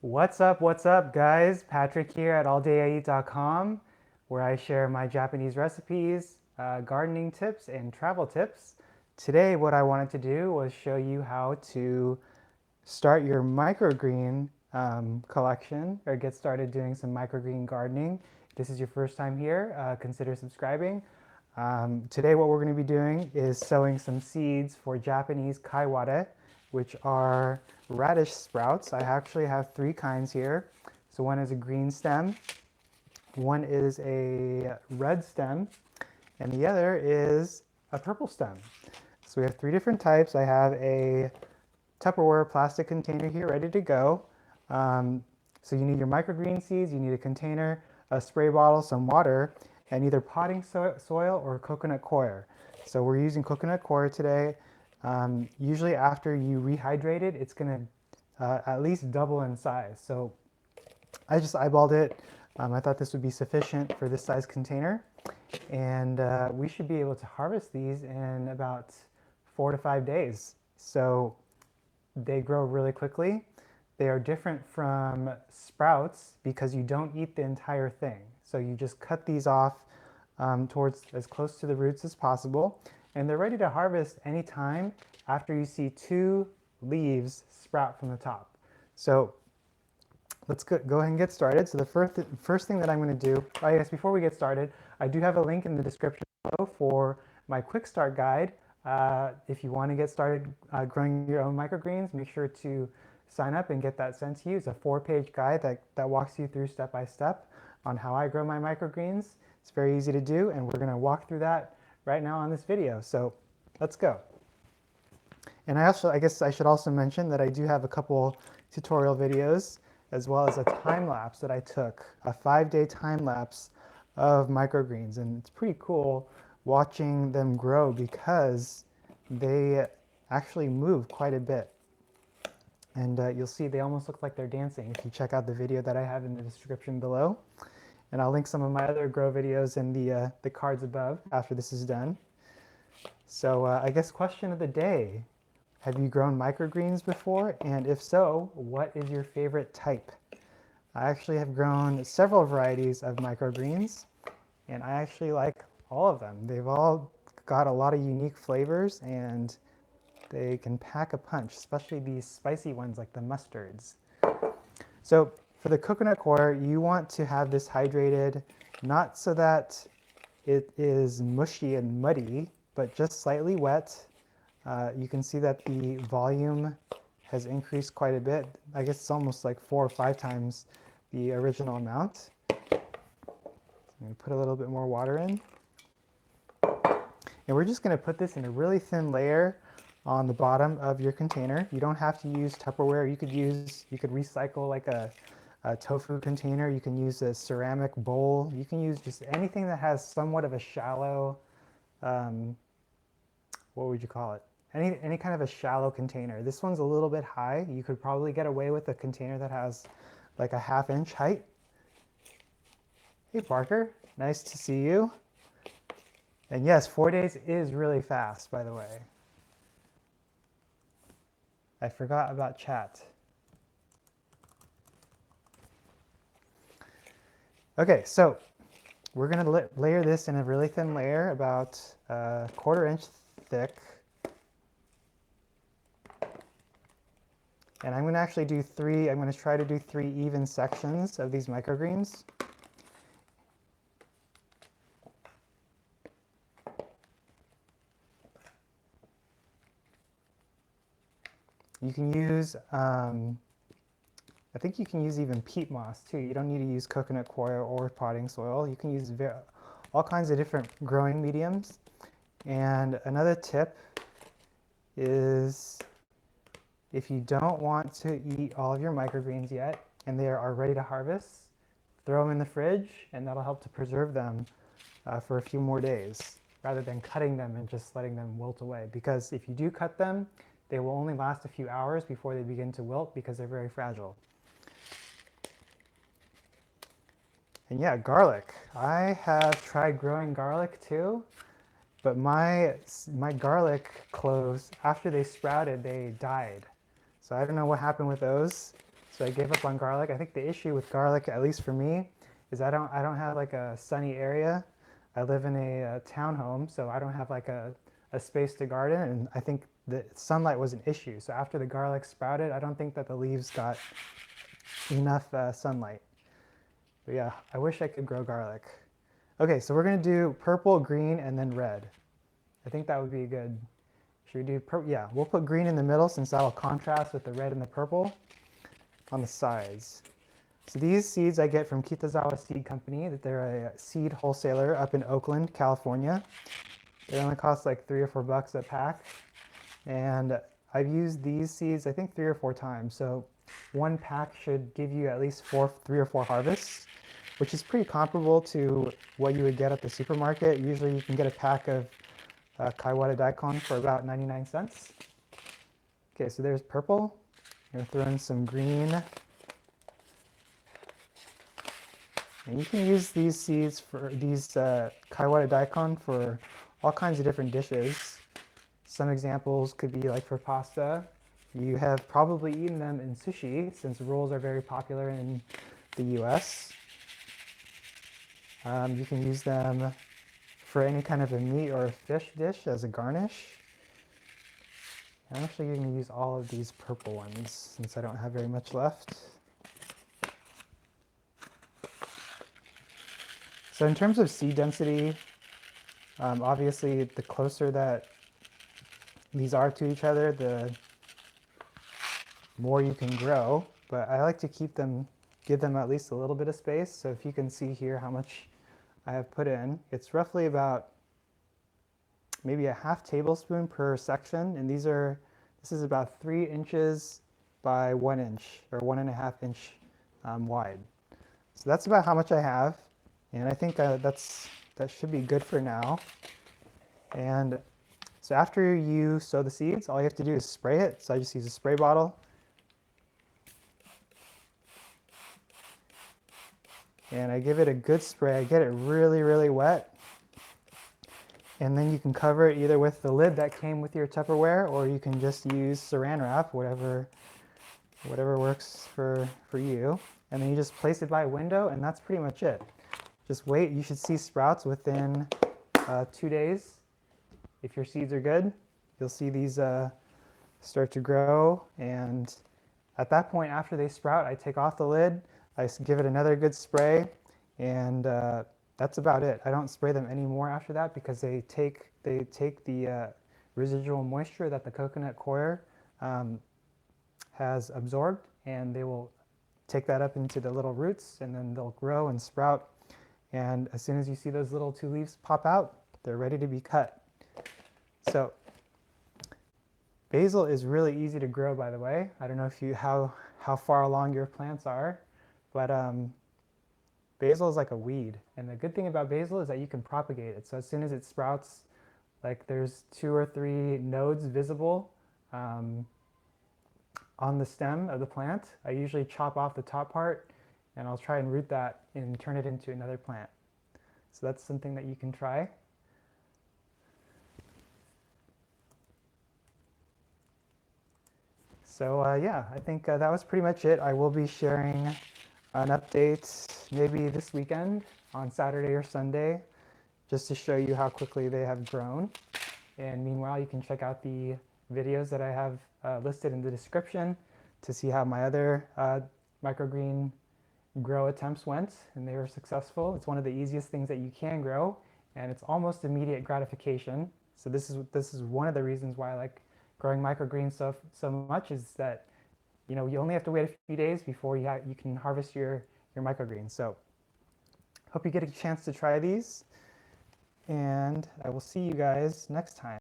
What's up, guys? Patrick here at alldayieat.com, where I share my Japanese recipes, gardening tips, and travel tips. Today, what I wanted to do was show you how to start your microgreen collection or get started doing some microgreen gardening. If this is your first time here, consider subscribing. Today, what we're going to be doing is sowing some seeds for Japanese Kaiware, which are radish sprouts. I actually have three kinds here. So one is a green stem, one is a red stem, and the other is a purple stem. So we have three different types. I have a Tupperware plastic container here ready to go. So you need your microgreen seeds, you need a container, a spray bottle, some water, and either potting soil or coconut coir. So we're using coconut coir today. Usually after you rehydrate it, it's going to at least double in size. So I just eyeballed it. I thought this would be sufficient for this size container. And we should be able to harvest these in about 4 to 5 days. So they grow really quickly. They are different from sprouts because you don't eat the entire thing. So you just cut these off towards as close to the roots as possible. And they're ready to harvest anytime after you see 2 leaves sprout from the top. So let's go ahead and get started. So the first thing that I'm going to do, I guess before we get started, I do have a link in the description below for my quick start guide. If you want to get started growing your own microgreens, make sure to sign up and get that sent to you. It's a 4-page guide that walks you through step by step on how I grow my microgreens. It's very easy to do, and we're going to walk through that right now on this video. So let's go. And I guess I should also mention that I do have a couple tutorial videos as well as a time lapse that I took, a 5-day time lapse of microgreens. And it's pretty cool watching them grow because they actually move quite a bit. And you'll see they almost look like they're dancing if you check out the video that I have in the description below. And I'll link some of my other grow videos in the cards above after this is done. So I guess question of the day, have you grown microgreens before? And if so, what is your favorite type? I actually have grown several varieties of microgreens, and I actually like all of them. They've all got a lot of unique flavors, and they can pack a punch, especially these spicy ones like the mustards. So for the coconut coir, you want to have this hydrated, not so that it is mushy and muddy, but just slightly wet. You can see that the volume has increased quite a bit. I guess it's almost like 4 or 5 times the original amount. So I'm going to put a little bit more water in. And we're just going to put this in a really thin layer on the bottom of your container. You don't have to use Tupperware. You could recycle like a tofu container. You can use a ceramic bowl. You can use just anything that has somewhat of a shallow, what would you call it? Any kind of a shallow container. This one's a little bit high. You could probably get away with a container that has like a 1/2 inch height. Hey Parker, nice to see you. And yes, 4 days is really fast, by the way. I forgot about chat. Okay, so we're going to layer this in a really thin layer, about a 1/4 inch thick. And I'm going to actually do 3, I'm going to try to do 3 even sections of these microgreens. You can use, I think you can use even peat moss too. You don't need to use coconut coir or potting soil. You can use all kinds of different growing mediums. And another tip is if you don't want to eat all of your microgreens yet and they are ready to harvest, throw them in the fridge and that'll help to preserve them for a few more days rather than cutting them and just letting them wilt away. Because if you do cut them, they will only last a few hours before they begin to wilt because they're very fragile. And yeah, garlic. I have tried growing garlic too, but my garlic cloves, after they sprouted, they died. So I don't know what happened with those. It's so I gave up on garlic. I think the issue with garlic, at least for me, is I don't have like a sunny area. I live in a townhome, so I don't have like a space to garden, and I think the sunlight was an issue. So after the garlic sprouted, I don't think that the leaves got enough sunlight. But yeah, I wish I could grow garlic. Okay, so we're gonna do purple, green, and then red. I think that would be good. Should we do purple? Yeah, we'll put green in the middle since that will contrast with the red and the purple on the sides. So these seeds I get from Kitazawa Seed Company. They're a seed wholesaler up in Oakland, California. They only cost like $3 or $4 a pack. And I've used these seeds, I think 3 or 4 times. So one pack should give you at least 3 or 4 harvests, which is pretty comparable to what you would get at the supermarket. Usually you can get a pack of Kaiware Daikon for about 99 cents. Okay, so there's purple. I'm gonna throw in some green. And you can use these seeds for these Kaiware Daikon for all kinds of different dishes. Some examples could be like for pasta. You have probably eaten them in sushi since rolls are very popular in the US. You can use them for any kind of a meat or a fish dish as a garnish. I'm actually going to use all of these purple ones since I don't have very much left. So in terms of seed density, obviously the closer that these are to each other, the more you can grow, but I like to give them at least a little bit of space. So if you can see here how much I have put in, it's roughly about maybe a ½ tablespoon per section, and this is about 3 inches by 1 inch or 1.5 inch wide. So that's about how much I have, and I think that should be good for now. And so after you sow the seeds, all you have to do is spray it. So I just use a spray bottle. And I give it a good spray. I get it really, really wet. And then you can cover it either with the lid that came with your Tupperware, or you can just use saran wrap, whatever works for you. And then you just place it by a window, and that's pretty much it. Just wait. You should see sprouts within 2 days. If your seeds are good, you'll see these start to grow. And at that point, after they sprout, I take off the lid. I give it another good spray, and that's about it. I don't spray them anymore after that because they take the residual moisture that the coconut coir has absorbed, and they will take that up into the little roots, and then they'll grow and sprout. And as soon as you see those little 2 leaves pop out, they're ready to be cut. So basil is really easy to grow, by the way. I don't know how far along your plants are, but basil is like a weed. And the good thing about basil is that you can propagate it. So as soon as it sprouts, like there's 2 or 3 nodes visible on the stem of the plant. I usually chop off the top part, and I'll try and root that and turn it into another plant. So that's something that you can try. So yeah, I think that was pretty much it. I will be sharing an update maybe this weekend on Saturday or Sunday, just to show you how quickly they have grown. And meanwhile, you can check out the videos that I have listed in the description to see how my other microgreen grow attempts went, and they were successful. It's one of the easiest things that you can grow, and it's almost immediate gratification. So this is one of the reasons why I like growing microgreens so much, is that you only have to wait a few days before you can harvest your microgreens. So hope you get a chance to try these, and I will see you guys next time.